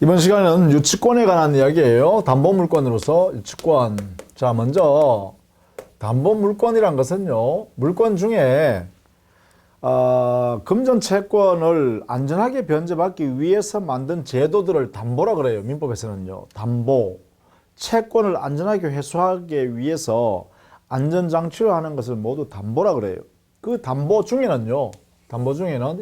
이번 시간은 유치권에 관한 이야기예요. 담보물권으로서 유치권. 자, 먼저 담보물권이란 것은요, 물권 중에 금전 채권을 안전하게 변제받기 위해서 만든 제도들을 담보라 그래요. 민법에서는요. 담보. 채권을 안전하게 회수하기 위해서 안전장치를 하는 것을 모두 담보라 그래요. 그 담보 중에는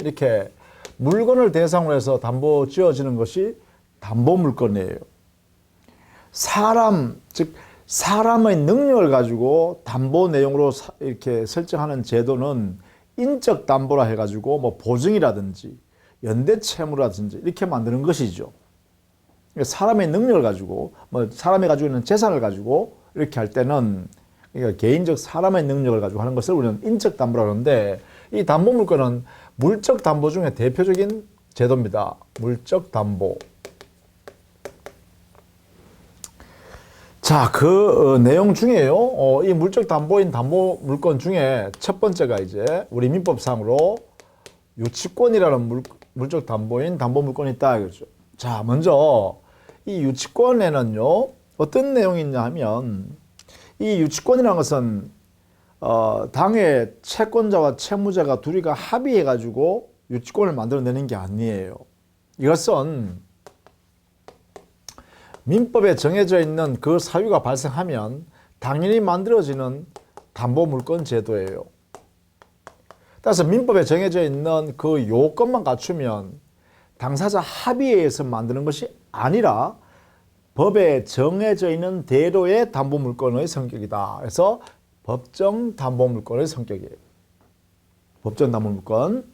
이렇게 물건을 대상으로 해서 담보 지어지는 것이 담보물권이에요. 즉 사람의 능력을 가지고 담보 내용으로 이렇게 설정하는 제도는 인적 담보라 해가지고 뭐 보증이라든지 연대 채무라든지 이렇게 만드는 것이죠. 사람의 능력을 가지고 뭐 사람이 가지고 있는 재산을 가지고 이렇게 할 때는 그러니까 개인적 사람의 능력을 가지고 하는 것을 우리는 인적 담보라고 하는데, 이 담보물권은 물적 담보 중에 대표적인 제도입니다. 물적 담보. 자, 그 내용 중에요. 이 물적 담보인 담보물권 중에 첫 번째가 이제 우리 민법상으로 유치권이라는 물적 담보인 담보물권이 있다 이거죠. 자, 먼저 이 유치권에는요, 어떤 내용이 있냐 하면, 이 유치권이라는 것은 당의 채권자와 채무자가 둘이가 합의해 가지고 유치권을 만들어내는 게 아니에요. 이것은 민법에 정해져 있는 그 사유가 발생하면 당연히 만들어지는 담보물권 제도예요. 따라서 민법에 정해져 있는 그 요건만 갖추면 당사자 합의에 의해서 만드는 것이 아니라 법에 정해져 있는 대로의 담보물권의 성격이다. 그래서 법정 담보물권의 성격이에요. 법정 담보물권.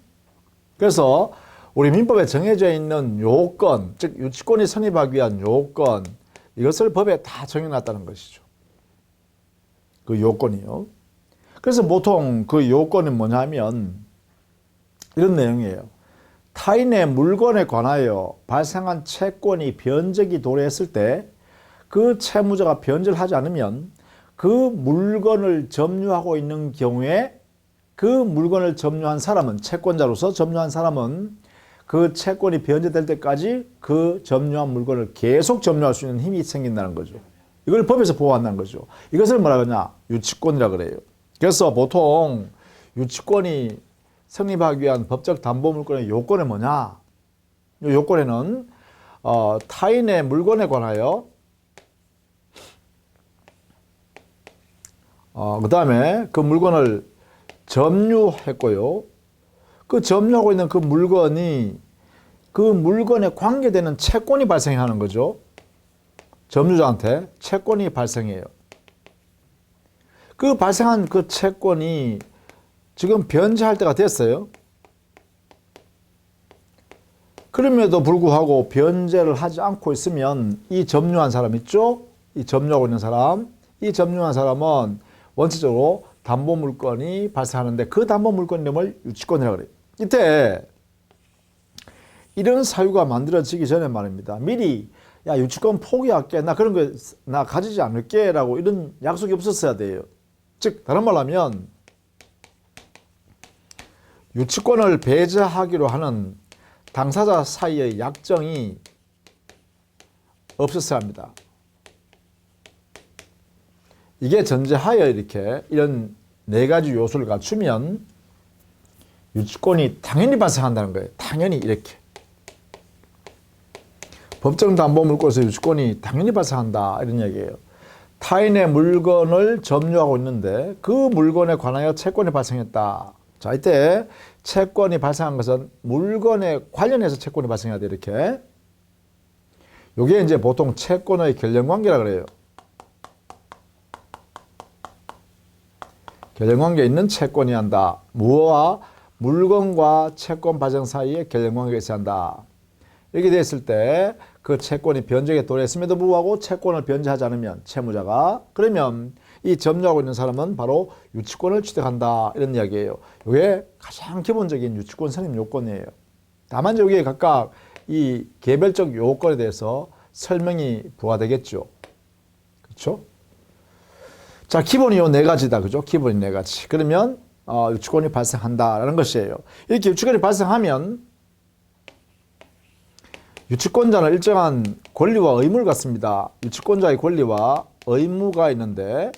그래서 우리 민법에 정해져 있는 요건, 즉 유치권이 성립하기 위한 요건, 이것을 법에 다 정해놨다는 것이죠. 그 요건이요. 그래서 보통 그 요건은 뭐냐면 이런 내용이에요. 타인의 물건에 관하여 발생한 채권이 변제기 도래했을 때 그 채무자가 변제를 하지 않으면 그 물건을 점유하고 있는 경우에 그 물건을 점유한 사람은, 채권자로서 점유한 사람은 그 채권이 변제될 때까지 그 점유한 물건을 계속 점유할 수 있는 힘이 생긴다는 거죠. 이걸 법에서 보호한다는 거죠. 이것을 뭐라 그러냐? 유치권이라 그래요. 그래서 보통 유치권이 성립하기 위한 법적 담보물권의 요건은 뭐냐? 이 요건에는 타인의 물건에 관하여 그 다음에 그 물건을 점유했고요. 그 점유하고 있는 그 물건이 그 물건에 관계되는 채권이 발생하는 거죠. 점유자한테 채권이 발생해요. 그 발생한 그 채권이 지금 변제할 때가 됐어요. 그럼에도 불구하고 변제를 하지 않고 있으면 이 점유한 사람 있죠? 이 점유하고 있는 사람, 이 점유한 사람은 원칙적으로 담보물권이 발생하는데 그 담보물권 이름을 유치권이라고 그래요. 이때 이런 사유가 만들어지기 전에 말입니다. 미리 야, 유치권 포기할게, 나 그런 거 나 가지지 않을게 라고 이런 약속이 없었어야 돼요. 즉 다른 말로 하면 유치권을 배제하기로 하는 당사자 사이의 약정이 없었어야 합니다. 이게 전제하여 이렇게 이런 네 가지 요소를 갖추면 유치권이 당연히 발생한다는 거예요. 당연히 이렇게. 법정 담보물권에서 유치권이 당연히 발생한다 이런 얘기예요. 타인의 물건을 점유하고 있는데 그 물건에 관하여 채권이 발생했다. 자, 이때 채권이 발생한 것은 물건에 관련해서 채권이 발생해야 돼. 이렇게. 이게 이제 보통 채권의 결연관계라 그래요. 결연관계에 있는 채권이 한다. 무엇과 물건과 채권 발생 사이에 결연관계가 있어야 한다. 이렇게 됐을 때 그 채권이 변제에 도래했음에도 불구하고 채권을 변제하지 않으면 채무자가, 그러면 이 점유하고 있는 사람은 바로 유치권을 취득한다 이런 이야기예요. 이게 가장 기본적인 유치권 성립 요건이에요. 다만 여기에 각각 이 개별적 요건에 대해서 설명이 부과되겠죠. 그렇죠? 자, 기본이 요 네 가지다. 그죠? 기본이 네 가지. 그러면 유치권이 발생한다라는 것이에요. 이렇게 유치권이 발생하면 유치권자는 일정한 권리와 의무를 갖습니다. 유치권자의 권리와 의무가 있는데,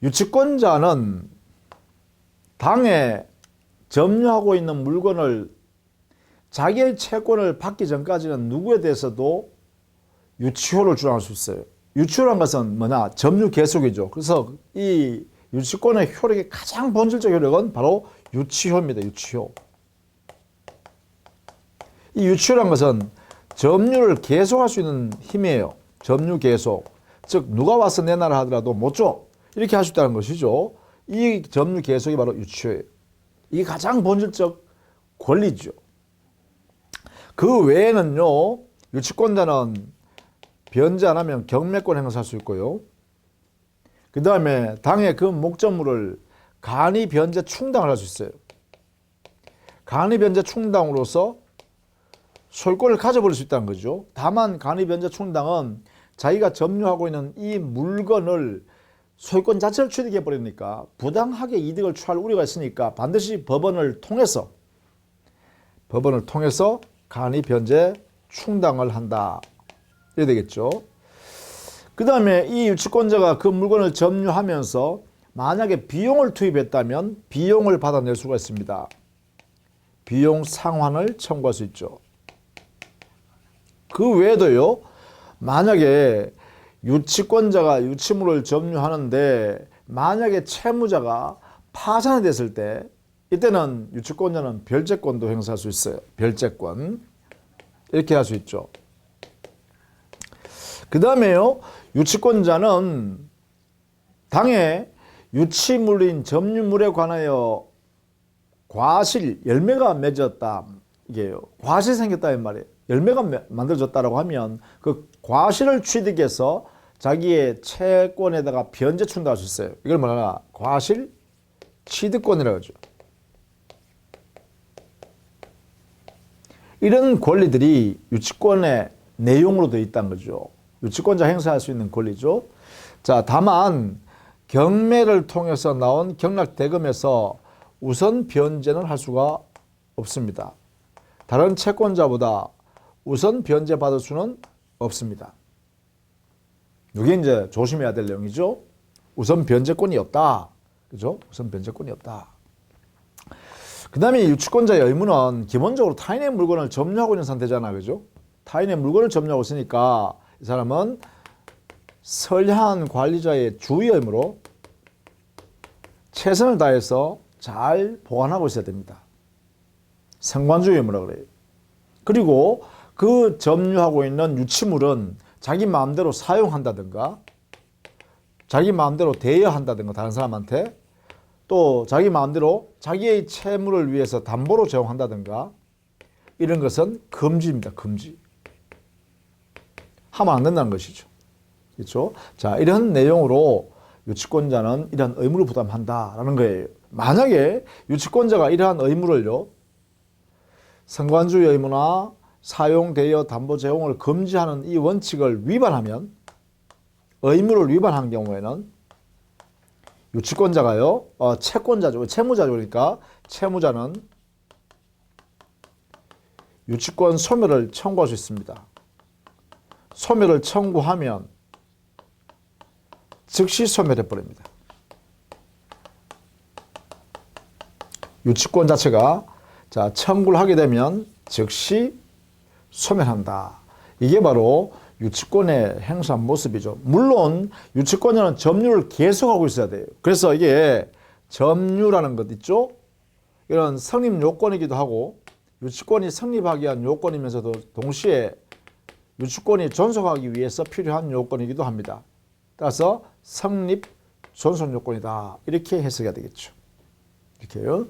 유치권자는 당에 점유하고 있는 물건을 자기의 채권을 받기 전까지는 누구에 대해서도 유치효를 주장할 수 있어요. 유치효란 것은 뭐냐? 점유 계속이죠. 그래서 이 유치권의 효력의 가장 본질적 효력은 바로 유치효입니다. 유치효. 이 유치효란 것은 점유를 계속할 수 있는 힘이에요. 점유 계속. 즉 누가 와서 내놔라 하더라도 못 줘. 이렇게 할 수 있다는 것이죠. 이 점유 계속이 바로 유치효예요. 이게 가장 본질적 권리죠. 그 외에는요, 유치권자는 변제 안 하면 경매권 행사할 수 있고요. 그 다음에 당의 그 목적물을 간이 변제 충당을 할 수 있어요. 간이 변제 충당으로서 소유권을 가져버릴 수 있다는 거죠. 다만 간이 변제 충당은 자기가 점유하고 있는 이 물건을 소유권 자체를 취득해 버리니까 부당하게 이득을 취할 우려가 있으니까 반드시 법원을 통해서 간이 변제 충당을 한다. 이래 되겠죠. 그 다음에 이 유치권자가 그 물건을 점유하면서 만약에 비용을 투입했다면 비용을 받아낼 수가 있습니다. 비용 상환을 청구할 수 있죠. 그 외에도요, 만약에 유치권자가 유치물을 점유하는데 만약에 채무자가 파산이 됐을 때 이때는 유치권자는 별채권도 행사할 수 있어요. 별채권. 이렇게 할 수 있죠. 그 다음에요, 유치권자는 당의 유치물인 점유물에 관하여 과실, 열매가 맺었다. 이게요. 과실이 생겼다는 말이에요. 열매가 만들어졌다라고 하면 그 과실을 취득해서 자기의 채권에다가 변제 충당할 수 있어요. 이걸 뭐냐? 과실 취득권이라고 하죠. 이런 권리들이 유치권의 내용으로 되어 있다는 거죠. 유치권자 행사할 수 있는 권리죠. 자, 다만 경매를 통해서 나온 경락대금에서 우선 변제는 할 수가 없습니다. 다른 채권자보다 우선 변제 받을 수는 없습니다. 이게 이제 조심해야 될 내용이죠. 우선 변제권이 없다. 그죠? 우선 변제권이 없다. 그 다음에 유치권자의 의무는 기본적으로 타인의 물건을 점유하고 있는 상태잖아. 그죠? 타인의 물건을 점유하고 있으니까 이 사람은 선량한 관리자의 주의 의무로 최선을 다해서 잘 보관하고 있어야 됩니다. 상관주의 의무라고 그래요. 그리고 그 점유하고 있는 유치물은 자기 마음대로 사용한다든가 자기 마음대로 대여한다든가 다른 사람한테 또 자기 마음대로 자기의 채무를 위해서 담보로 제공한다든가 이런 것은 금지입니다. 금지. 하면 안 된다는 것이죠. 그렇죠? 자, 이런 내용으로 유치권자는 이러한 의무를 부담한다라는 거예요. 만약에 유치권자가 이러한 의무를요, 상관주의 의무나 사용, 대여, 담보 제공을 금지하는 이 원칙을 위반하면, 의무를 위반한 경우에는 유치권자가요, 채권자죠. 채무자죠. 그러니까 채무자는 유치권 소멸을 청구할 수 있습니다. 소멸을 청구하면 즉시 소멸해버립니다. 유치권 자체가 자, 청구를 하게 되면 즉시 소멸한다. 이게 바로 유치권의 행사한 모습이죠. 물론 유치권자는 점유를 계속하고 있어야 돼요. 그래서 이게 점유라는 것 있죠. 이런 성립 요건이기도 하고 유치권이 성립하기 위한 요건이면서도 동시에 유치권이 존속하기 위해서 필요한 요건이기도 합니다. 따라서 성립 존속 요건이다. 이렇게 해석해야 되겠죠. 이렇게요.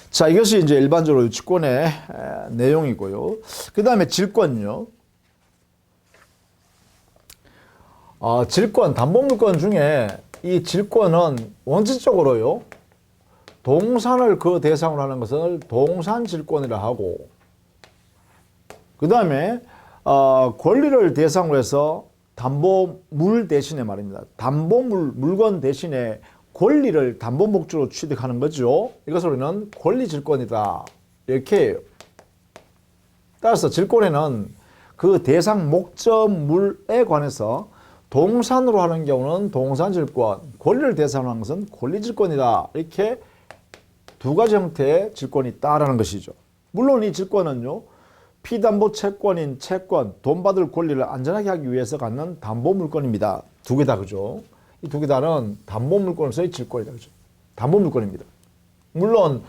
자, 이것이 이제 일반적으로 유치권의 내용이고요. 그 다음에 질권요. 질권, 담보물권 중에 이 질권은 원칙적으로요, 동산을 그 대상으로 하는 것을 동산질권이라 하고, 그 다음에 권리를 대상으로 해서 담보물 대신에 말입니다. 담보물, 물건 대신에 권리를 담보 목적으로 취득하는 거죠. 이것을 우리는 권리질권이다. 이렇게 해요. 따라서 질권에는 그 대상 목적물에 관해서 동산으로 하는 경우는 동산질권, 권리를 대상으로 하는 것은 권리질권이다. 이렇게 두 가지 형태의 질권이 있다라는 것이죠. 물론 이 질권은요, 피담보 채권인 채권, 돈 받을 권리를 안전하게 하기 위해서 갖는 담보물권입니다. 두 개 다 그죠? 이 두 개 다는 담보물권에서의 질권이다 그죠? 담보물권입니다. 물론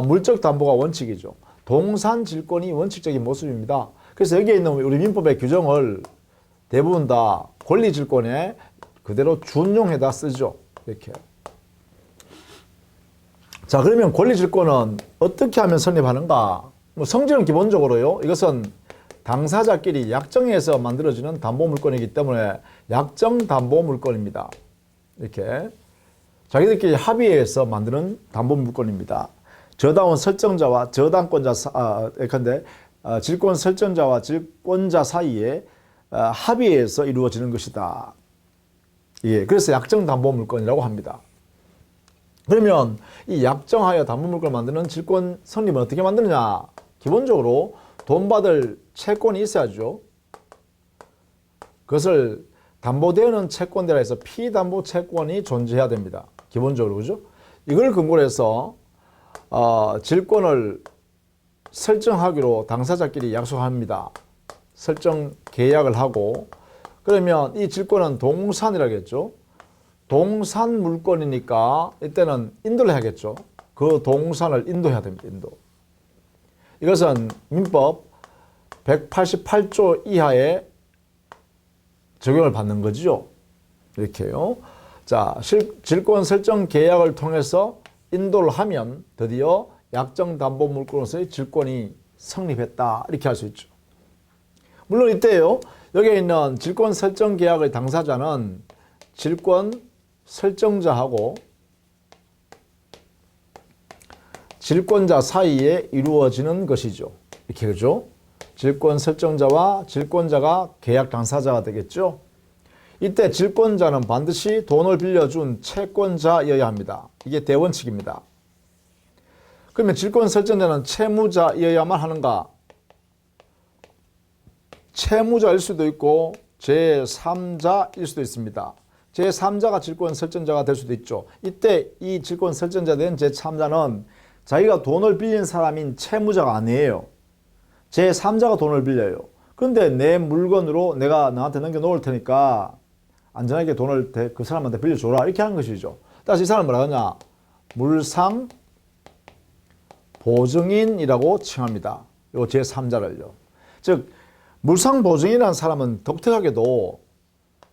물적 담보가 원칙이죠. 동산 질권이 원칙적인 모습입니다. 그래서 여기에 있는 우리 민법의 규정을 대부분 다 권리 질권에 그대로 준용해다 쓰죠. 이렇게. 자, 그러면 권리 질권은 어떻게 하면 성립하는가? 뭐 성질은 기본적으로요. 이것은 당사자끼리 약정해서 만들어지는 담보물권이기 때문에 약정 담보물권입니다. 이렇게 자기들끼리 합의해서 만드는 담보물권입니다. 저당원 설정자와 저당권자 예컨대 질권 설정자와 질권자 사이에 합의해서 이루어지는 것이다. 예, 그래서 약정 담보물권이라고 합니다. 그러면 이 약정하여 담보물권을 만드는 질권 성립은 어떻게 만드느냐? 기본적으로 돈 받을 채권이 있어야죠. 그것을 담보되는 채권대라 해서 피담보 채권이 존재해야 됩니다. 기본적으로 그죠? 이걸 근거로 해서 질권을 설정하기로 당사자끼리 약속합니다. 설정 계약을 하고 그러면 이 질권은 동산이라겠죠. 동산 물권이니까 이때는 인도를 해야겠죠. 그 동산을 인도해야 됩니다. 인도. 이것은 민법 188조 이하에 적용을 받는 거죠. 이렇게요. 자, 질권 설정 계약을 통해서 인도를 하면 드디어 약정 담보 물권으로서의 질권이 성립했다. 이렇게 할 수 있죠. 물론 이때요. 여기에 있는 질권 설정 계약의 당사자는 질권 설정자하고 질권자 사이에 이루어지는 것이죠. 이렇게 그죠? 질권 설정자와 질권자가 계약 당사자가 되겠죠. 이때 질권자는 반드시 돈을 빌려준 채권자여야 합니다. 이게 대원칙입니다. 그러면 질권 설정자는 채무자여야만 하는가? 채무자일 수도 있고 제3자일 수도 있습니다. 제3자가 질권 설정자가 될 수도 있죠. 이때 이 질권 설정자 된 제3자는 자기가 돈을 빌린 사람인 채무자가 아니에요. 제3자가 돈을 빌려요. 그런데 내 물건으로 내가 너한테 넘겨놓을 테니까 안전하게 돈을 그 사람한테 빌려줘라. 이렇게 하는 것이죠. 따라서 이 사람은 뭐라 하냐? 물상 보증인이라고 칭합니다. 요 제3자를요. 즉 물상 보증인이라는 사람은 독특하게도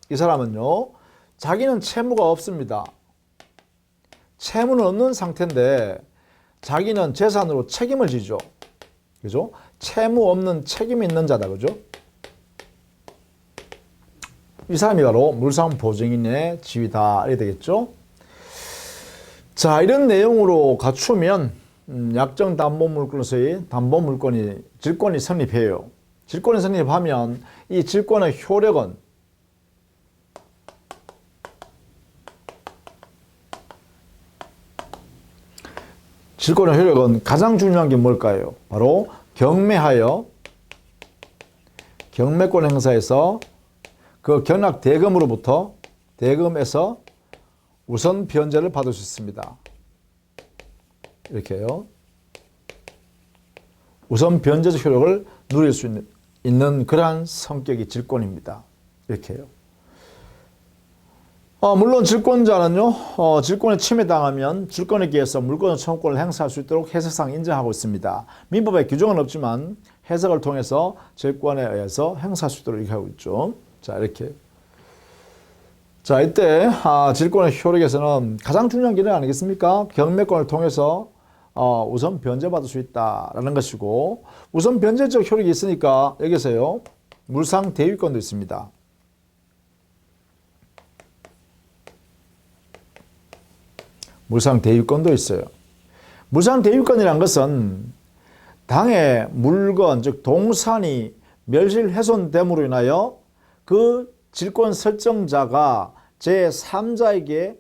이 사람은요. 자기는 채무가 없습니다. 채무는 없는 상태인데 자기는 재산으로 책임을 지죠. 그죠? 채무 없는 책임 있는 자다. 그죠? 이 사람이 바로 물상 보증인의 지위다. 이렇게 되겠죠? 자, 이런 내용으로 갖추면 약정 담보물권으로서의 담보물권이 질권이 성립해요. 질권이 성립하면 이 질권의 효력은 질권의 효력은 가장 중요한 게 뭘까요? 바로 경매하여 경매권 행사에서 그 경락 대금으로부터 대금에서 우선 변제를 받을 수 있습니다. 이렇게요. 우선 변제적 효력을 누릴 수 있는 그러한 성격이 질권입니다. 이렇게요. 물론 질권자는요, 질권에 침해당하면 질권에 기해서 물권 청구권을 행사할 수 있도록 해석상 인정하고 있습니다. 민법에 규정은 없지만 해석을 통해서 질권에 의해서 행사할 수 있도록 이렇게 하고 있죠. 자, 이렇게. 자, 이때, 질권의 효력에서는 가장 중요한 게 아니겠습니까? 경매권을 통해서, 우선 변제받을 수 있다라는 것이고, 우선 변제적 효력이 있으니까 여기서요, 물상 대위권도 있습니다. 물상 대위권도 있어요. 물상 대위권이란 것은 당의 물건, 즉 동산이 멸실훼손됨으로 인하여 그 질권 설정자가 제3자에게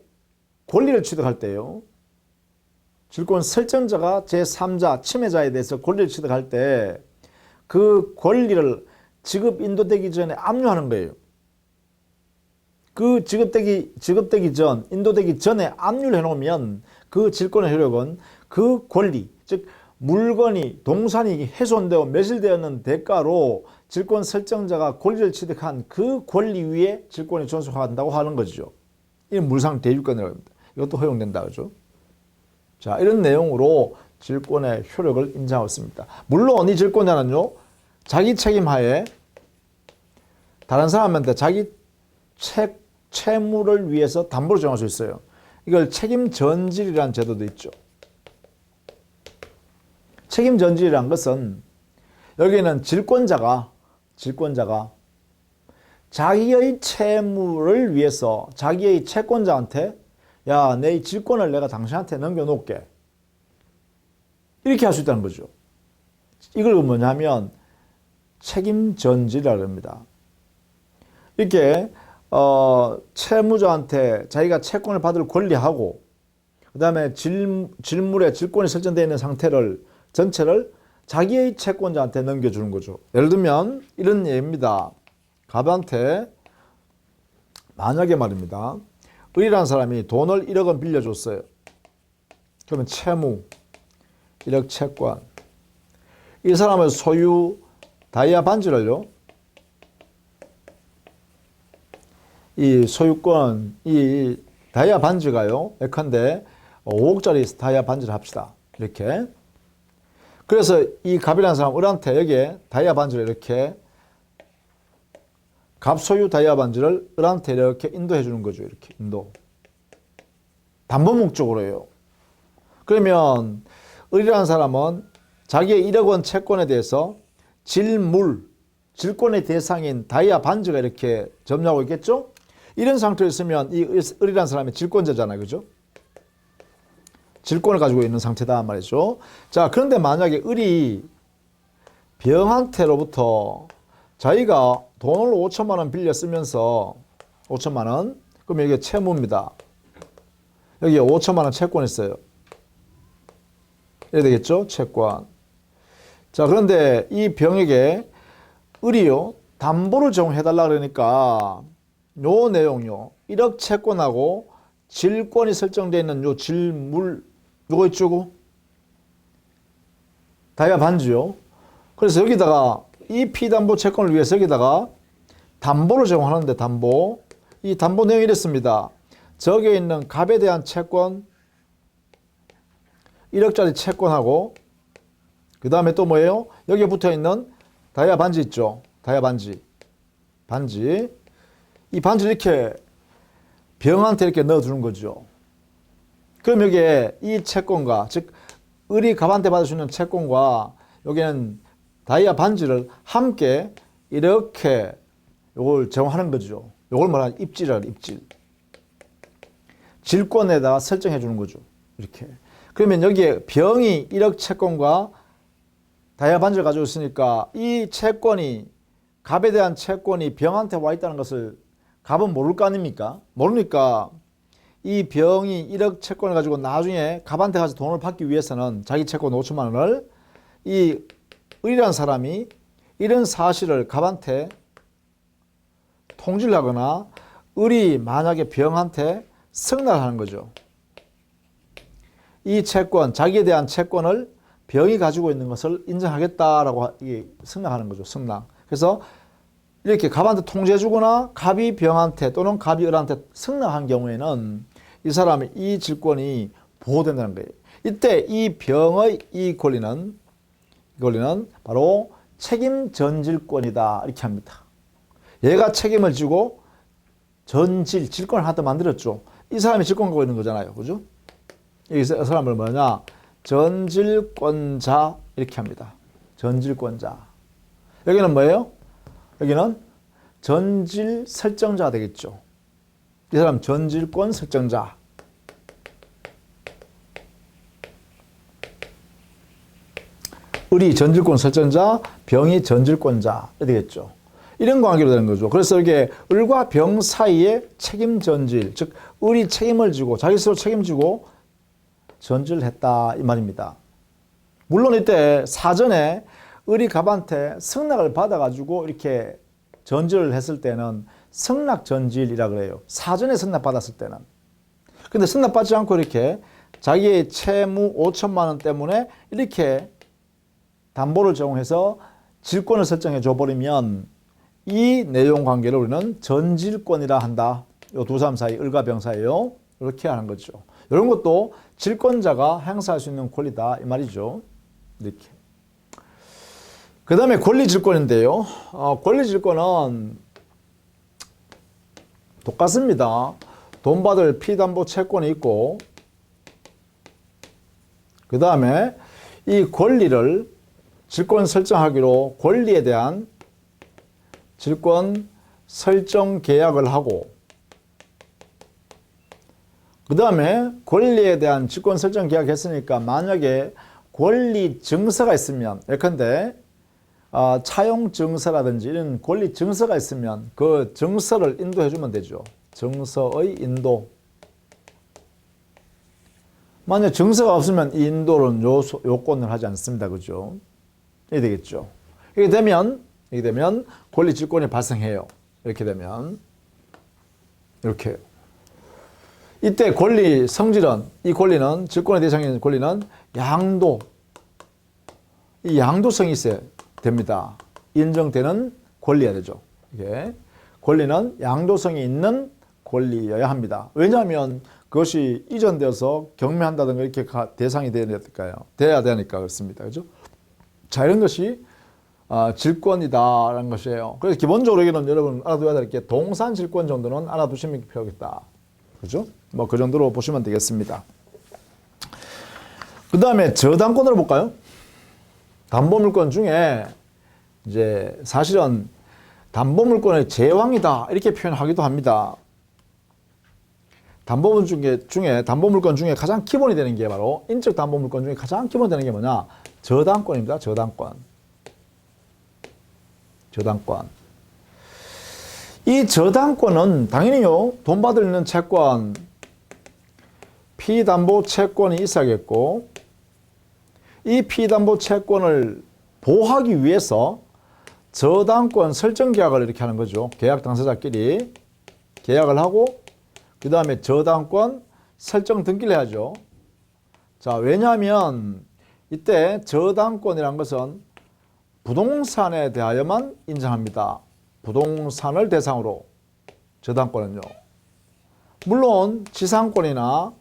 권리를 취득할 때요. 질권 설정자가 제3자, 침해자에 대해서 권리를 취득할 때 그 권리를 지급 인도되기 전에 압류하는 거예요. 그 지급되기 전, 인도되기 전에 압류를 해놓으면 그 질권의 효력은 그 권리, 즉 물건이, 동산이 훼손되어 매실되었는 대가로 질권 설정자가 권리를 취득한 그 권리 위에 질권이 존속한다고 하는 거죠. 이는 물상 대유권이라고 합니다. 이것도 허용된다, 그죠? 자, 이런 내용으로 질권의 효력을 인정하고 있습니다. 물론 이 질권자는요, 자기 책임하에 다른 사람한테 자기 채무를 위해서 담보를 정할 수 있어요. 이걸 책임 전질이라는 제도도 있죠. 책임 전질이라는 것은 여기는 질권자가 자기의 채무를 위해서 자기의 채권자한테 야, 내 질권을 내가 당신한테 넘겨놓을게. 이렇게 할 수 있다는 거죠. 이걸 뭐냐면 책임 전질이라고 합니다. 이렇게 채무자한테 자기가 채권을 받을 권리하고 그 다음에 질물에 질권이 설정되어 있는 상태를 전체를 자기의 채권자한테 넘겨주는 거죠. 예를 들면 이런 예입니다. 갑한테 만약에 말입니다. 을이라는 사람이 돈을 1억 원 빌려줬어요. 그러면 채무, 1억 채권. 이 사람의 소유 다이아 반지를요. 이 소유권, 이 다이아 반지가요. 예컨대 5억짜리 다이아 반지를 합시다. 이렇게. 그래서 이 갑이라는 사람 을한테 여기에 다이아 반지를 이렇게 갑 소유 다이아 반지를 을한테 이렇게 인도해 주는 거죠. 이렇게 인도. 담보 목적으로요. 그러면 을이라는 사람은 자기의 1억 원 채권에 대해서 질권의 대상인 다이아 반지가 이렇게 점유하고 있겠죠? 이런 상태에 있으면 이 을이라는 사람이 질권자잖아요. 그죠? 질권을 가지고 있는 상태다 말이죠. 자, 그런데 만약에 을이 병한테로부터 자기가 돈을 5천만 원 빌려 쓰면서 5천만 원, 그럼 이게 채무입니다. 여기에 5천만 원 채권 있어요. 이래야 되겠죠? 채권. 자, 그런데 이 병에게 을이요, 담보를 제공해달라 그러니까 요 내용요, 1억 채권하고 질권이 설정되어 있는 요 질물, 요거 있죠? 다이아 반지요. 그래서 여기다가 이 피담보 채권을 위해서 여기다가 담보를 제공하는데 담보. 이 담보 내용이 이랬습니다. 저기에 있는 갑에 대한 채권 1억짜리 채권하고 그 다음에 또 뭐예요? 여기에 붙어 있는 다이아 반지 있죠? 다이아 반지. 이 반지를 이렇게 병한테 이렇게 넣어주는 거죠. 그럼 여기에 이 채권과, 즉, 을이 갑한테 받을 수 있는 채권과 여기는 다이아 반지를 함께 이렇게 요걸 제공하는 거죠. 요걸 말하는 입질이라고 입질. 질권에다가 설정해 주는 거죠. 이렇게. 그러면 여기에 병이 1억 채권과 다이아 반지를 가지고 있으니까 이 채권이, 갑에 대한 채권이 병한테 와 있다는 것을 갑은 모를 거 아닙니까? 모르니까 이 병이 1억 채권을 가지고 나중에 갑한테 가서 돈을 받기 위해서는 자기 채권 5천만 원을 이 을이라는 사람이 이런 사실을 갑한테 통지를 하거나 을이 만약에 병한테 승낙을 하는 거죠. 이 채권, 자기에 대한 채권을 병이 가지고 있는 것을 인정하겠다라고 승낙하는 거죠. 승낙. 그래서 이렇게 갑한테 통지해주거나 갑이 병한테 또는 갑이 을한테 승낙한 경우에는 이 사람의 이 질권이 보호된다는 거예요. 이때 이 병의 이 권리는 바로 책임 전질권이다 이렇게 합니다. 얘가 책임을 지고 질권을 하나 더 만들었죠. 이 사람이 질권 갖고 있는 거잖아요. 그죠? 이 사람을 뭐냐? 전질권자 이렇게 합니다. 전질권자. 여기는 뭐예요? 여기는 전질 설정자가 되겠죠. 이 사람 전질권 설정자. 을이 전질권 설정자, 병이 전질권자 되겠죠. 이런 관계로 되는 거죠. 그래서 이게 을과 병 사이에 책임 전질, 즉 을이 책임을 지고 자기 스스로 책임지고 전질을 했다 이 말입니다. 물론 이때 사전에 을이갑한테 승낙을 받아가지고 이렇게 전지를 했을 때는 승낙전지일이라 그래요. 사전에 승낙받았을 때는. 근데 승낙받지 않고 이렇게 자기의 채무 5천만 원 때문에 이렇게 담보를 제공해서 질권을 설정해 줘버리면 이 내용 관계를 우리는 전질권이라 한다. 요 두 사람 사이, 을과 병 사이요. 이렇게 하는 거죠. 이런 것도 질권자가 행사할 수 있는 권리다 이 말이죠. 이렇게. 그 다음에 권리질권인데요. 권리질권은 똑같습니다. 돈 받을 피담보 채권이 있고 그 다음에 이 권리를 질권 설정하기로 권리에 대한 질권 설정 계약을 하고 그 다음에 권리에 대한 질권 설정 계약했으니까 만약에 권리 증서가 있으면 예컨대 차용 증서라든지 이런 권리 증서가 있으면 그 증서를 인도해 주면 되죠. 증서의 인도. 만약 증서가 없으면 이 인도는 요건을 하지 않습니다. 그죠? 이게 되겠죠. 이게 되면 권리 질권이 발생해요. 이렇게 되면 이렇게. 이때 권리 성질은 이 권리는 질권의 대상인 권리는 양도. 이 양도성이 있어야 됩니다. 인정되는 권리여야 되죠. 이게 권리는 양도성이 있는 권리여야 합니다. 왜냐하면 그것이 이전되어서 경매한다든가 이렇게 대상이 돼야 되니까 그렇습니다. 그죠? 자, 이런 것이 질권이다라는 것이에요. 그래서 기본적으로 여기는 여러분 알아둬야 될 게 동산 질권 정도는 알아두시면 필요하겠다. 그죠? 뭐 그 정도로 보시면 되겠습니다. 그 다음에 저당권으로 볼까요? 담보물권 중에 이제 사실은 담보물권의 제왕이다 이렇게 표현하기도 합니다. 담보물권 중에 가장 기본이 되는 게 바로 인적 담보물권 중에 가장 기본 되는 게 뭐냐? 저당권입니다. 저당권. 이 저당권은 당연히요. 돈 받을 있는 채권, 피담보 채권이 있어야겠고 이 피담보 채권을 보호하기 위해서 저당권 설정 계약을 이렇게 하는 거죠. 계약 당사자끼리 계약을 하고 그 다음에 저당권 설정 등기를 해야죠. 자, 왜냐하면 이때 저당권이라는 것은 부동산에 대하여만 인정합니다. 부동산을 대상으로 저당권은요. 물론 지상권이나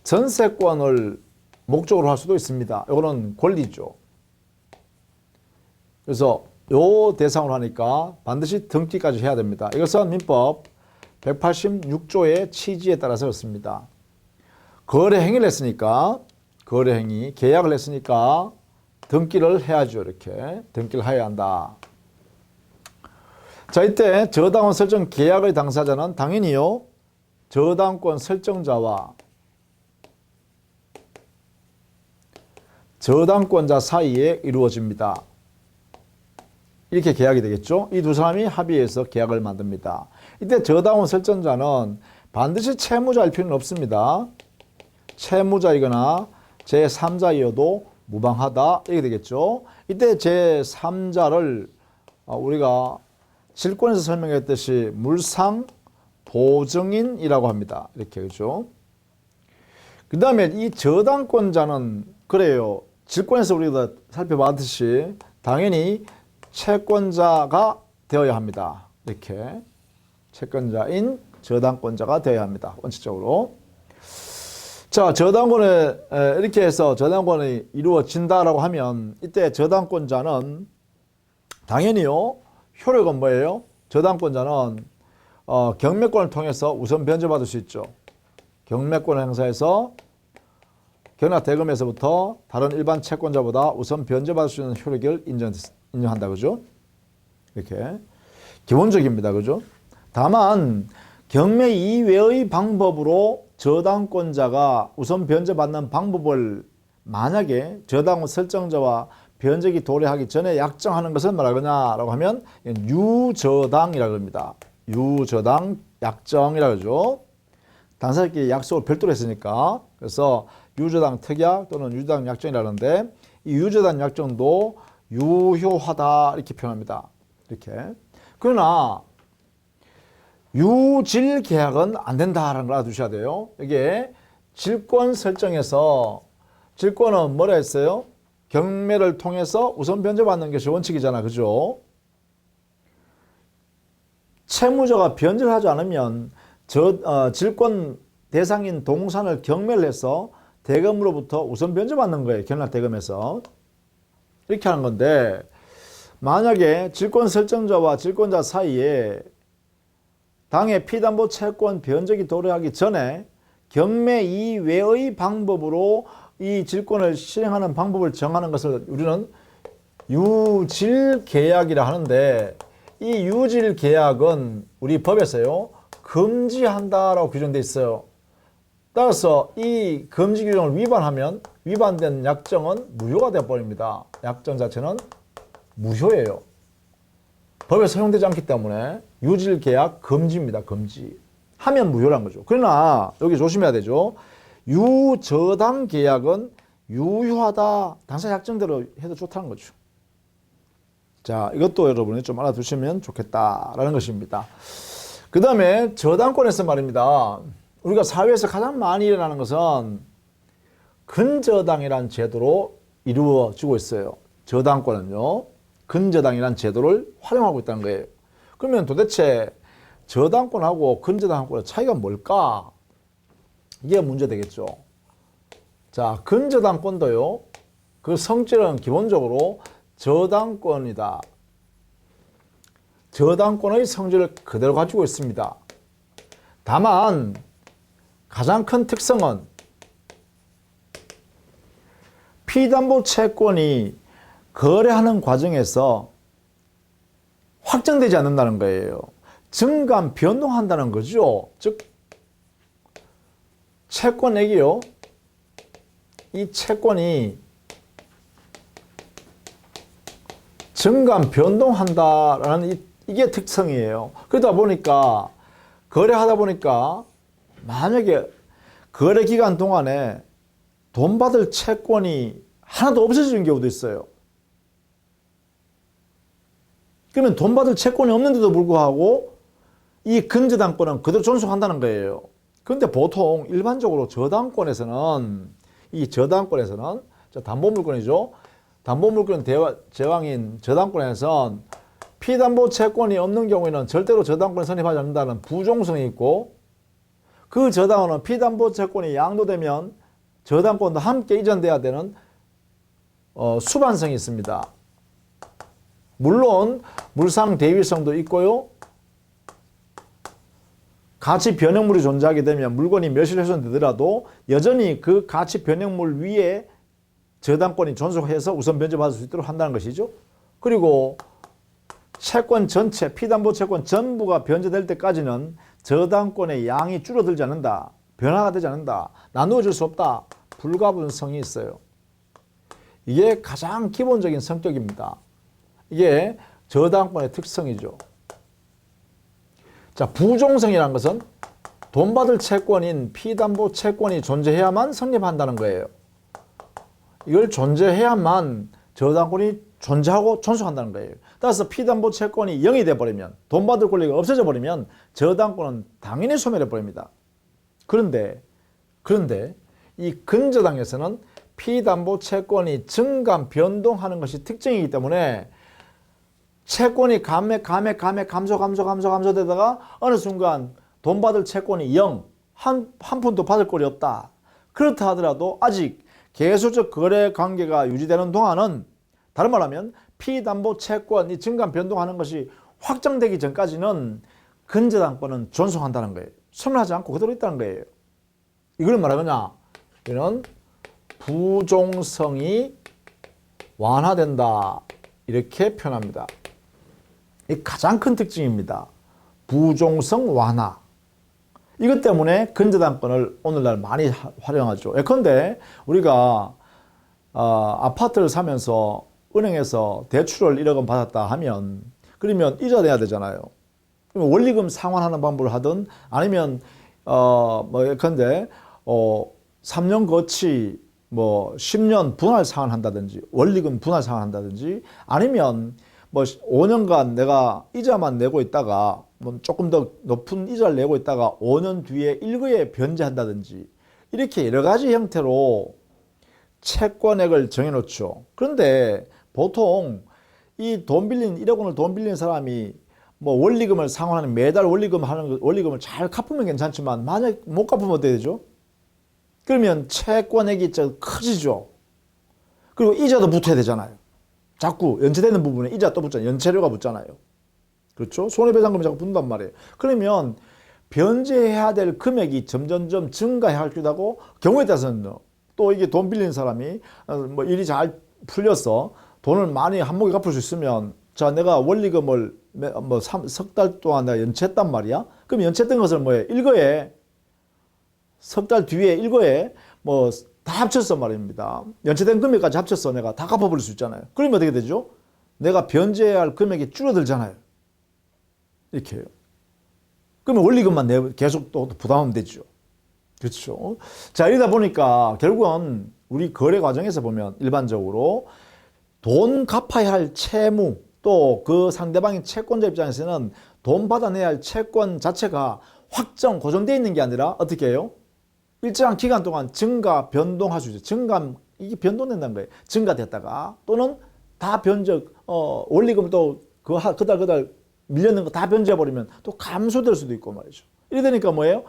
전세권을 목적으로 할 수도 있습니다. 이거는 권리죠. 그래서 요 대상으로 하니까 반드시 등기까지 해야 됩니다. 이것은 민법 186조의 취지에 따라서 그렇습니다. 거래 행위를 했으니까 계약을 했으니까 등기를 해야죠. 이렇게 등기를 해야 한다. 자, 이때 저당권 설정 계약의 당사자는 당연히요. 저당권 설정자와 저당권자 사이에 이루어집니다. 이렇게 계약이 되겠죠. 이 두 사람이 합의해서 계약을 만듭니다. 이때 저당권 설정자는 반드시 채무자일 필요는 없습니다. 채무자이거나 제3자이어도 무방하다 이렇게 되겠죠. 이때 제3자를 우리가 질권에서 설명했듯이 물상 보증인이라고 합니다. 이렇게 그죠. 그 다음에 이 저당권자는 그래요. 질권에서 우리가 살펴봤듯이 당연히 채권자가 되어야 합니다. 이렇게 채권자인 저당권자가 되어야 합니다. 원칙적으로. 자, 저당권에 이렇게 해서 저당권이 이루어진다라고 하면 이때 저당권자는 당연히요. 효력은 뭐예요? 저당권자는 경매권을 통해서 우선 변제받을 수 있죠. 경매권을 행사해서 경락 대금에서부터 다른 일반 채권자보다 우선 변제받을 수 있는 효력을 인정한다. 그죠? 이렇게 기본적입니다. 그죠? 다만 경매 이외의 방법으로 저당권자가 우선 변제받는 방법을 만약에 저당권 설정자와 변제기 도래하기 전에 약정하는 것은 뭐라고냐라고 하면 유저당이라고 합니다. 유저당 약정이라고 하죠. 당사자끼리 약속을 별도로 했으니까. 그래서 유저당 특약 또는 유저당 약정이라는데 이 유저당 약정도 유효하다 이렇게 표현합니다. 이렇게. 그러나 유질 계약은 안 된다라는 걸 알아두셔야 돼요. 이게 질권 설정에서 질권은 뭐라 했어요? 경매를 통해서 우선 변제받는 것이 원칙이잖아. 그죠? 채무자가 변제를 하지 않으면 질권 대상인 동산을 경매를 해서 대금으로부터 우선 변제받는 거예요. 견납 대금에서. 이렇게 하는 건데 만약에 질권 설정자와 질권자 사이에 당해 피담보 채권 변제기 도래하기 전에 경매 이외의 방법으로 이 질권을 실행하는 방법을 정하는 것을 우리는 유질 계약이라 하는데 이 유질 계약은 우리 법에서요 금지한다라고 규정되어 있어요. 따라서 이 금지 규정을 위반하면 위반된 약정은 무효가 되어버립니다. 약정 자체는 무효예요. 법에 허용되지 않기 때문에 유질 계약 금지입니다. 금지. 하면 무효란 거죠. 그러나 여기 조심해야 되죠. 유저당 계약은 유효하다. 당사 약정대로 해도 좋다는 거죠. 자, 이것도 여러분이 좀 알아두시면 좋겠다라는 것입니다. 그 다음에 저당권에서 말입니다. 우리가 사회에서 가장 많이 일어나는 것은 근저당이라는 제도로 이루어지고 있어요. 저당권은요. 근저당이라는 제도를 활용하고 있다는 거예요. 그러면 도대체 저당권하고 근저당권의 차이가 뭘까? 이게 문제 되겠죠. 자, 근저당권도요. 그 성질은 기본적으로 저당권이다. 저당권의 성질을 그대로 가지고 있습니다. 다만 가장 큰 특성은 피담보 채권이 거래하는 과정에서 확정되지 않는다는 거예요. 증감 변동한다는 거죠. 즉 채권액이요. 이 채권이 증감 변동한다라는 이게 특성이에요. 그러다 보니까 거래하다 보니까 만약에 거래 기간 동안에 돈 받을 채권이 하나도 없어지는 경우도 있어요. 그러면 돈 받을 채권이 없는데도 불구하고 이 근저당권은 그대로 존속한다는 거예요. 그런데 보통 일반적으로 저당권에서는 담보물권이죠. 담보물권 제왕인 저당권에서는 피담보 채권이 없는 경우에는 절대로 저당권에 선입하지 않는다는 부종성이 있고 그 저당은 피담보 채권이 양도되면 저당권도 함께 이전돼야 되는 수반성이 있습니다. 물론 물상 대위성도 있고요. 가치 변형물이 존재하게 되면 물건이 몇일 훼손되더라도 여전히 그 가치 변형물 위에 저당권이 존속해서 우선 변제받을 수 있도록 한다는 것이죠. 그리고 채권 전체, 피담보 채권 전부가 변제될 때까지는 저당권의 양이 줄어들지 않는다. 변화가 되지 않는다. 나누어질 수 없다. 불가분성이 있어요. 이게 가장 기본적인 성격입니다. 이게 저당권의 특성이죠. 자, 부종성이라는 것은 돈 받을 채권인 피담보 채권이 존재해야만 성립한다는 거예요. 이걸 존재해야만 저당권이 존재하고 존속한다는 거예요. 따라서 피담보 채권이 0이 돼버리면 돈 받을 권리가 없어져 버리면 저당권은 당연히 소멸해 버립니다. 그런데 이 근저당에서는 피담보 채권이 증감 변동하는 것이 특징이기 때문에 채권이 감소되다가 어느 순간 돈 받을 채권이 0, 한 푼도 받을 꼴이 없다. 그렇다 하더라도 아직 계속적 거래 관계가 유지되는 동안은 다른 말하면 피담보 채권이 증감 변동하는 것이 확정되기 전까지는 근저당권은 존속한다는 거예요. 소멸하지 않고 그대로 있다는 거예요. 이걸 말하거나 이는 부종성이 완화된다. 이렇게 표현합니다. 이 가장 큰 특징입니다. 부종성 완화. 이것 때문에 근저당권을 오늘날 많이 활용하죠. 예컨대 우리가 아파트를 사면서 은행에서 대출을 1억 원 받았다 하면 그러면 이자 내야 되잖아요. 그러면 원리금 상환하는 방법을 하든 아니면 예컨대 3년 거치 뭐 10년 분할 상환한다든지 원리금 분할 상환한다든지 아니면 뭐 5년간 내가 이자만 내고 있다가 뭐 조금 더 높은 이자를 내고 있다가 5년 뒤에 일거에 변제한다든지 이렇게 여러 가지 형태로 채권액을 정해놓죠. 그런데 보통 이 돈 빌린 1억 원을 돈 빌린 사람이 뭐 원리금을 상환하는 매달 원리금을 잘 갚으면 괜찮지만 만약 못 갚으면 어떻게 되죠? 그러면 채권액이 커지죠. 그리고 이자도 붙어야 되잖아요. 자꾸 연체되는 부분에 이자 또 붙잖아요. 연체료가 붙잖아요. 그렇죠? 손해배상금이 자꾸 붙는단 말이에요. 그러면 변제해야 될 금액이 점점점 증가할 기도 하고 경우에 따라서는 또 이게 돈 빌린 사람이 뭐 일이 잘 풀려서 돈을 많이 한목에 갚을 수 있으면 자 내가 원리금을 뭐 석 달 동안 내가 연체했단 말이야. 그럼 연체했던 것을 뭐예요? 일거에 석 달 뒤에 일거에 뭐 다 합쳤어 말입니다. 연체된 금액까지 합쳤어 내가 다 갚아버릴 수 있잖아요. 그러면 어떻게 되죠? 내가 변제해야 할 금액이 줄어들잖아요. 이렇게 해요. 그러면 원리금만 계속 또 부담하면 되죠. 그렇죠. 자, 이러다 보니까 결국은 우리 거래 과정에서 보면 일반적으로 돈 갚아야 할 채무 또 그 상대방의 채권자 입장에서는 돈 받아내야 할 채권 자체가 고정되어 있는 게 아니라 어떻게 해요? 일정한 기간 동안 증가, 변동할 수 있어요. 이게 변동된다는 거예요. 증가됐다가 또는 다 원리금 또 그달 밀려있는 거 다 변제해버리면 또 감소될 수도 있고 말이죠. 이래 되니까 뭐예요?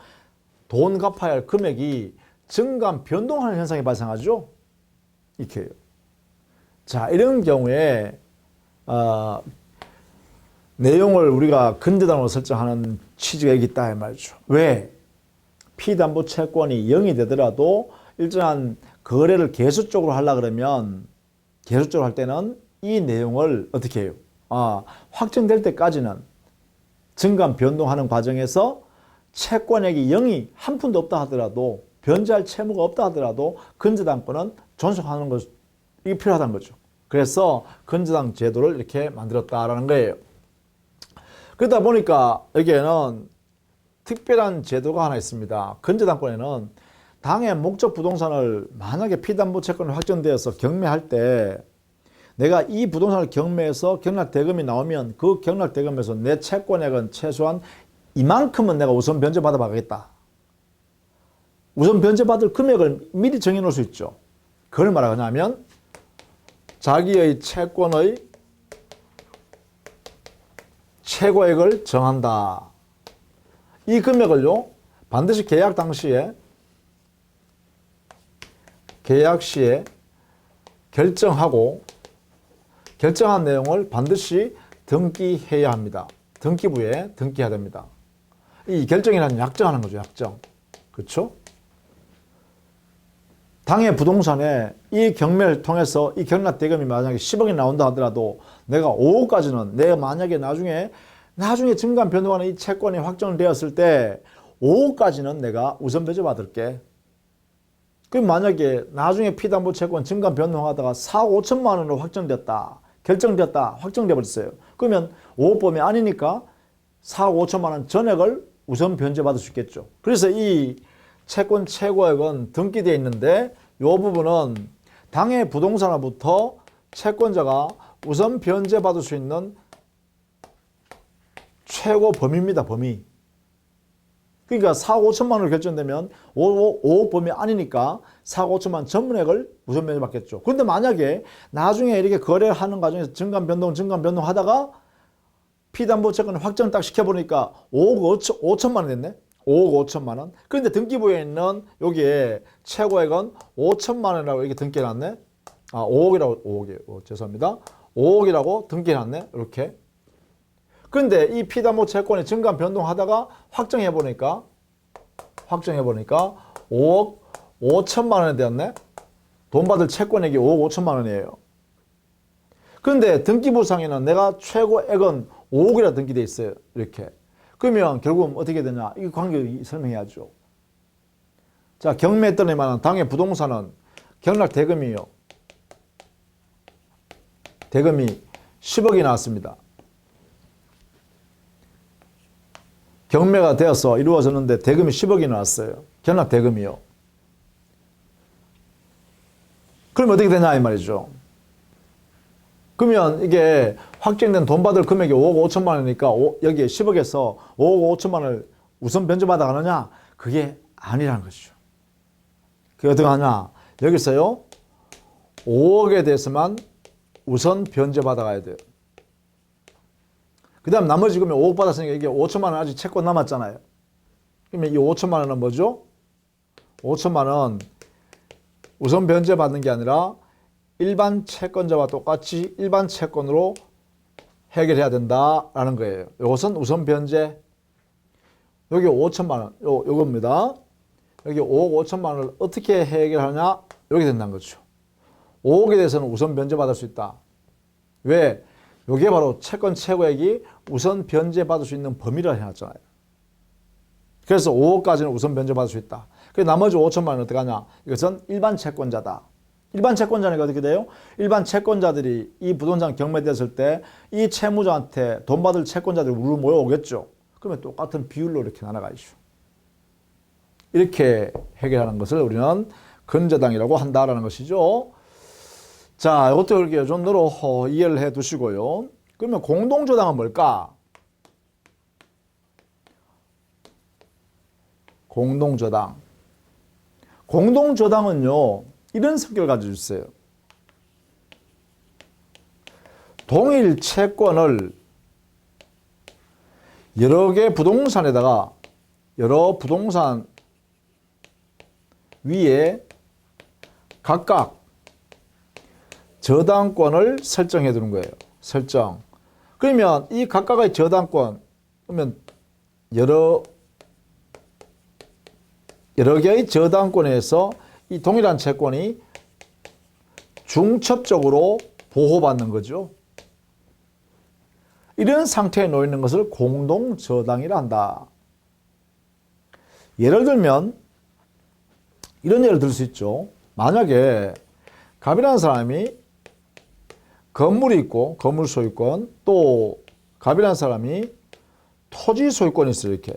돈 갚아야 할 금액이 증감, 변동하는 현상이 발생하죠. 이렇게 해요. 자, 이런 경우에 내용을 우리가 근저당으로 설정하는 취지가 있다 이 말이죠. 왜? 피담보 채권이 0이 되더라도 일정한 거래를 계속적으로 하려고 그러면 계속적으로 할 때는 이 내용을 어떻게 해요? 확정될 때까지는 증감 변동하는 과정에서 채권액이 0이 한 푼도 없다 하더라도 변제할 채무가 없다 하더라도 근저당권은 존속하는 것 이게 필요하다는 거죠. 그래서 근저당 제도를 이렇게 만들었다라는 거예요. 그러다 보니까 여기에는 특별한 제도가 하나 있습니다. 근저당권에는 당의 목적 부동산을 만약에 피담보 채권을 확정되어서 경매할 때 내가 이 부동산을 경매해서 경락대금이 나오면 그 경락대금에서 내 채권액은 최소한 이만큼은 내가 우선 변제받아 봐야겠다. 우선 변제받을 금액을 미리 정해 놓을 수 있죠. 그걸 말하냐면 자기의 채권의 최고액을 정한다. 이 금액을요 반드시 계약 시에 결정하고 결정한 내용을 반드시 등기해야 합니다. 등기부에 등기해야 됩니다. 이 결정이라는 약정하는 거죠. 약정. 그렇죠? 당의 부동산에 이 경매를 통해서 이 경락대금이 만약에 10억이 나온다 하더라도 내가 5억까지는 내가 만약에 나중에 증감 변동하는 이 채권이 확정되었을 때 5억까지는 내가 우선 변제 받을게. 그럼 만약에 나중에 피담보 채권 증감 변동하다가 4억 5천만 원으로 확정됐다. 결정됐다. 확정돼 버렸어요. 그러면 5억범위 아니니까 4억 5천만 원 전액을 우선 변제 받을 수 있겠죠. 그래서 이 채권 최고액은 등기되어 있는데 이 부분은 당의 부동산으로부터 채권자가 우선 변제 받을 수 있는 최고 범위입니다. 범위. 그러니까 4억 5천만 원으로 결정되면 5억 범위 아니니까 4억 5천만 전문액을 우선 변제 받겠죠. 그런데 만약에 나중에 이렇게 거래를 하는 과정에서 증감 변동 하다가 피담보 채권을 확정 딱 시켜보니까 5억 5천만 원 됐네. 5억 5천만 원. 그런데 등기부에 있는 여기에 최고액은 5천만 원이라고 이렇게 등기해놨네. 5억이라고, 죄송합니다. 5억이라고 등기해놨네. 이렇게. 그런데 이 피담보 채권이 증감 변동하다가 확정해보니까 5억 5천만 원이 되었네. 돈 받을 채권액이 5억 5천만 원이에요. 그런데 등기부상에는 내가 최고액은 5억이라 등기되어 있어요. 이렇게. 그러면 결국은 어떻게 되냐? 이 관계를 설명해야죠. 자, 경매했더니 말은 당의 부동산은 경락 대금이 10억이 나왔습니다. 경매가 되어서 이루어졌는데 대금이 10억이 나왔어요. 경락 대금이요. 그러면 어떻게 되냐 이 말이죠. 그러면 이게 확정된 돈 받을 금액이 5억 5천만 원이니까 여기에 10억에서 5억 5천만 원을 우선 변제받아 가느냐? 그게 아니라는 것이죠. 그게 어떻게 하냐? 여기서요 5억에 대해서만 우선 변제받아 가야 돼요. 그 다음 나머지 그러면 5억 받았으니까 이게 5천만 원 아직 채권 남았잖아요. 그러면 이 5천만 원은 뭐죠? 5천만 원 우선 변제받는 게 아니라 일반 채권자와 똑같이 일반 채권으로 해결해야 된다라는 거예요. 이것은 우선 변제. 여기 5천만 원, 요겁니다. 여기 5억 5천만 원을 어떻게 해결하냐? 이렇게 된다는 거죠. 5억에 대해서는 우선 변제받을 수 있다. 왜? 이게 바로 채권 최고액이 우선 변제받을 수 있는 범위를 해놨잖아요. 그래서 5억까지는 우선 변제받을 수 있다. 그 나머지 5천만 원은 어떻게 하냐? 이것은 일반 채권자다. 일반 채권자니까 어떻게 돼요? 일반 채권자들이 이 부동산 경매됐을 때 이 채무자한테 돈 받을 채권자들이 우르르 모여오겠죠. 그러면 똑같은 비율로 이렇게 나눠가죠. 이렇게 해결하는 것을 우리는 근저당이라고 한다라는 것이죠. 자, 이것도 이렇게 요 정도로 이해를 해 두시고요. 그러면 공동저당은 뭘까? 공동저당. 공동저당은요, 이런 성격을 가지고 있어요. 동일 채권을 여러 개 부동산에다가 여러 부동산 위에 각각 저당권을 설정해 두는 거예요. 설정. 그러면 이 각각의 저당권, 그러면 여러 개의 저당권에서 이 동일한 채권이 중첩적으로 보호받는 거죠. 이런 상태에 놓여 있는 것을 공동저당이라 한다. 예를 들면 이런 예를 들 수 있죠. 만약에 갑이라는 사람이 건물이 있고 건물 소유권, 또 갑이라는 사람이 토지 소유권이 있어요. 이렇게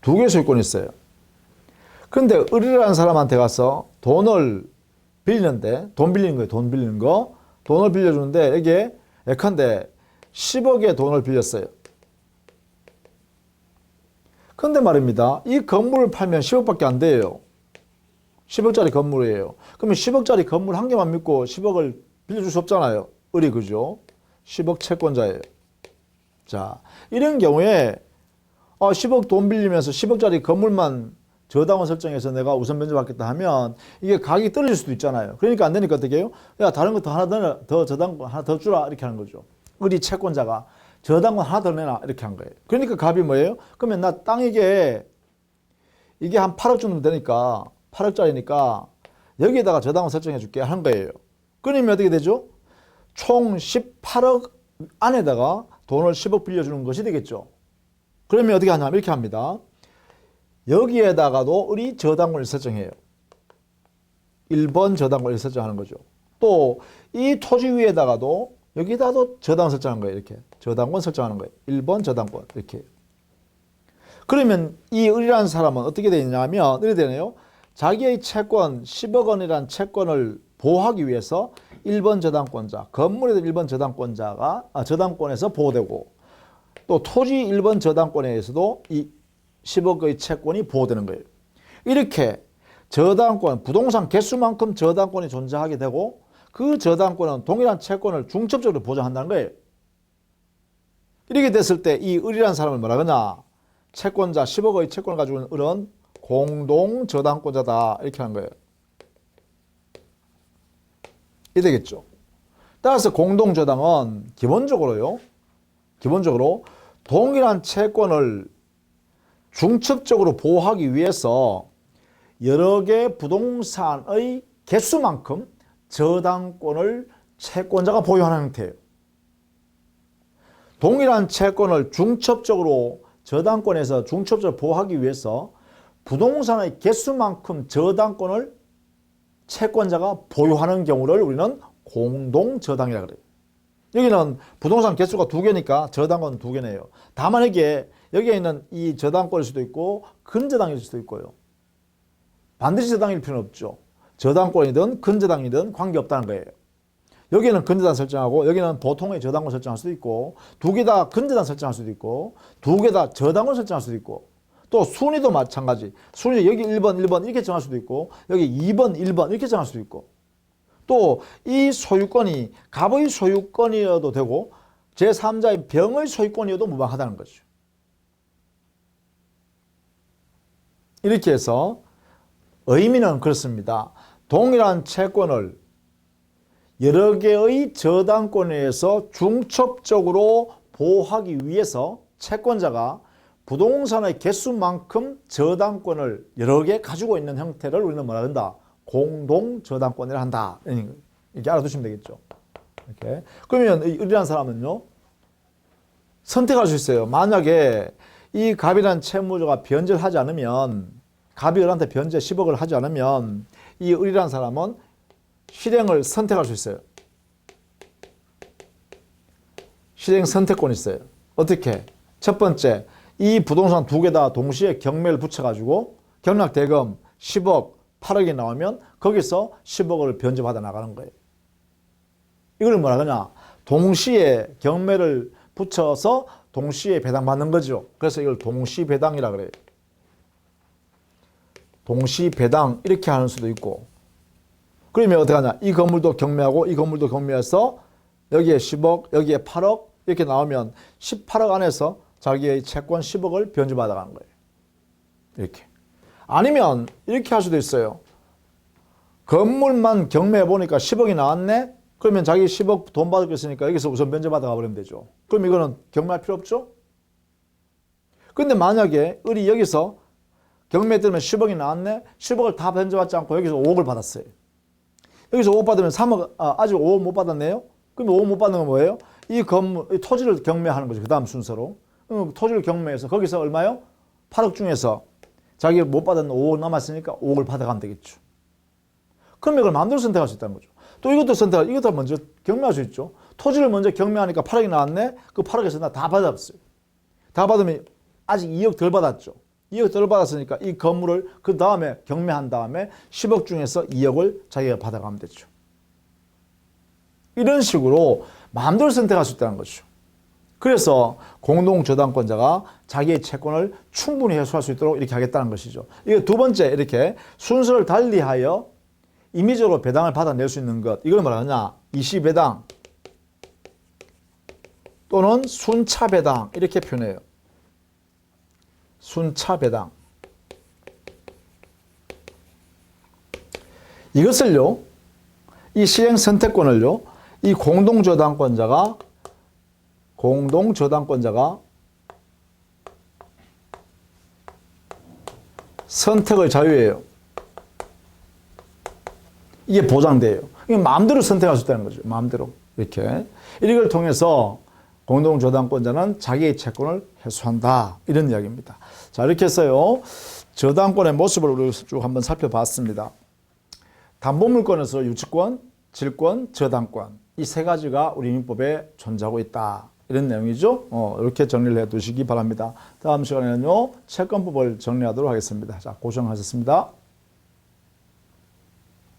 두 개 소유권이 있어요. 근데 을이라는 사람한테 가서 돈을 빌리는데, 돈 빌리는 거예요. 돈 빌리는 거. 돈을 빌려주는데 이게 예컨대 10억의 돈을 빌렸어요. 근데 말입니다. 이 건물을 팔면 10억밖에 안 돼요. 10억짜리 건물이에요. 그러면 10억짜리 건물 한 개만 믿고 10억을 빌려줄 수 없잖아요. 을이 그죠? 10억 채권자예요. 자, 이런 경우에 10억 돈 빌리면서 10억짜리 건물만 저당원 설정해서 내가 우선 변제받겠다 하면 이게 가격이 떨어질 수도 있잖아요. 그러니까 안 되니까 어떻게 해요? 야, 다른 것도 하나 더 저당권 하나 더 주라 이렇게 하는 거죠. 을이 채권자가 저당권 하나 더 내놔 이렇게 한 거예요. 그러니까 갑이 뭐예요? 그러면 나 땅 이게 한 8억 정도 되니까 8억짜리니까 여기에다가 저당권 설정해 줄게 한 거예요. 그러면 어떻게 되죠? 총 18억 안에다가 돈을 10억 빌려주는 것이 되겠죠. 그러면 어떻게 하냐면 이렇게 합니다. 여기에다가도 을이 저당권을 설정해요. 1번 저당권을 설정하는 거죠. 또 이 토지 위에다가도 여기다도 저당권 설정하는 거예요. 이렇게 저당권 설정하는 거예요. 1번 저당권 이렇게. 그러면 이 을이라는 사람은 어떻게 되냐면 이렇게 되네요. 자기의 채권 10억 원이라는 채권을 보호하기 위해서 1번 저당권자, 건물에 대한 1번 저당권자가 저당권에서 보호되고, 또 토지 1번 저당권에서도 이 10억의 채권이 보호되는 거예요. 이렇게 저당권, 부동산 개수만큼 저당권이 존재하게 되고 그 저당권은 동일한 채권을 중첩적으로 보장한다는 거예요. 이렇게 됐을 때 이 을이라는 사람을 뭐라 그러냐? 채권자 10억의 채권을 가지고 있는 을은 공동저당권자다 이렇게 하는 거예요. 이 되겠죠. 따라서 공동저당은 기본적으로 동일한 채권을 중첩적으로 보호하기 위해서 여러 개 부동산의 개수만큼 저당권을 채권자가 보유하는 형태예요. 동일한 채권을 중첩적으로 저당권에서 중첩적으로 보호하기 위해서 부동산의 개수만큼 저당권을 채권자가 보유하는 경우를 우리는 공동저당이라고 그래요. 여기는 부동산 개수가 2개니까 저당권 2개네요. 다만 여기에 있는 이 저당권일 수도 있고 근저당일 수도 있고요. 반드시 저당일 필요는 없죠. 저당권이든 근저당이든 관계없다는 거예요. 여기는 근저당 설정하고 여기는 보통의 저당권 설정할 수도 있고 두 개 다 근저당 설정할 수도 있고 두 개 다 저당권 설정할 수도 있고 또 순위도 마찬가지. 순위 여기 1번, 1번 이렇게 정할 수도 있고 여기 2번, 1번 이렇게 정할 수도 있고 또 이 소유권이 갑의 소유권이어도 되고 제3자의 병의 소유권이어도 무방하다는 거죠. 이렇게 해서 의미는 그렇습니다. 동일한 채권을 여러 개의 저당권에서 중첩적으로 보호하기 위해서 채권자가 부동산의 개수만큼 저당권을 여러 개 가지고 있는 형태를 우리는 뭐라 한다? 공동 저당권이라 한다. 이렇게 알아두시면 되겠죠. 이렇게. 그러면 의리한 사람은요, 선택할 수 있어요. 만약에 이 갑이라는 채무자가 변제를 하지 않으면, 갑이 을한테 변제 10억을 하지 않으면 이 을이라는 사람은 실행을 선택할 수 있어요. 실행 선택권이 있어요. 어떻게? 첫 번째, 이 부동산 두 개 다 동시에 경매를 붙여가지고 경락 대금 10억, 8억이 나오면 거기서 10억을 변제받아 나가는 거예요. 이걸 뭐라 그러냐? 동시에 경매를 붙여서 동시에 배당받는 거죠. 그래서 이걸 동시배당이라 그래요. 동시배당 이렇게 하는 수도 있고. 그러면 어떻게 하냐? 이 건물도 경매하고 이 건물도 경매해서 여기에 10억, 여기에 8억 이렇게 나오면 18억 안에서 자기의 채권 10억을 변제받아 가는 거예요. 이렇게. 아니면 이렇게 할 수도 있어요. 건물만 경매해 보니까 10억이 나왔네? 그러면 자기 10억 돈 받을 거 있으니까 여기서 우선 변제받아 가버리면 되죠. 그럼 이거는 경매할 필요 없죠? 근데 만약에 을이 여기서 경매 때문에 10억이 나왔네? 10억을 다 변제받지 않고 여기서 5억을 받았어요. 여기서 5억 받으면 3억, 아직 5억 못 받았네요? 그럼 5억 못 받는 건 뭐예요? 이 건물, 이 토지를 경매하는 거죠. 그 다음 순서로. 토지를 경매해서 거기서 얼마요? 8억 중에서 자기가 못 받은 5억 남았으니까 5억을 받아가면 되겠죠. 그럼 이걸 마음대로 선택할 수 있다는 거죠. 또 이것도 이것도 먼저 경매할 수 있죠. 토지를 먼저 경매하니까 8억이 나왔네? 그 8억에서 나 다 받았어요. 다 받으면 아직 2억 덜 받았죠. 2억 덜 받았으니까 이 건물을 그 다음에 경매한 다음에 10억 중에서 2억을 자기가 받아가면 되죠. 이런 식으로 마음대로 선택할 수 있다는 거죠. 그래서 공동저당권자가 자기의 채권을 충분히 해소할 수 있도록 이렇게 하겠다는 것이죠. 이게 두 번째, 이렇게 순서를 달리하여 임의적으로 배당을 받아낼 수 있는 것. 이걸 뭐라 하냐? 이시배당 또는 순차배당 이렇게 표현해요. 순차배당. 이것을요, 이 시행 선택권을요, 이 공동저당권자가 선택의 자유예요. 이게 보장돼요. 이게 마음대로 선택할 수 있다는 거죠. 마음대로. 이렇게. 이걸 통해서 공동저당권자는 자기의 채권을 해소한다. 이런 이야기입니다. 자, 이렇게 해서요, 저당권의 모습을 우리 쭉 한번 살펴봤습니다. 담보물권에서 유치권, 질권, 저당권. 이 세 가지가 우리 민법에 존재하고 있다. 이런 내용이죠. 이렇게 정리를 해 두시기 바랍니다. 다음 시간에는요, 채권법을 정리하도록 하겠습니다. 자, 고생하셨습니다.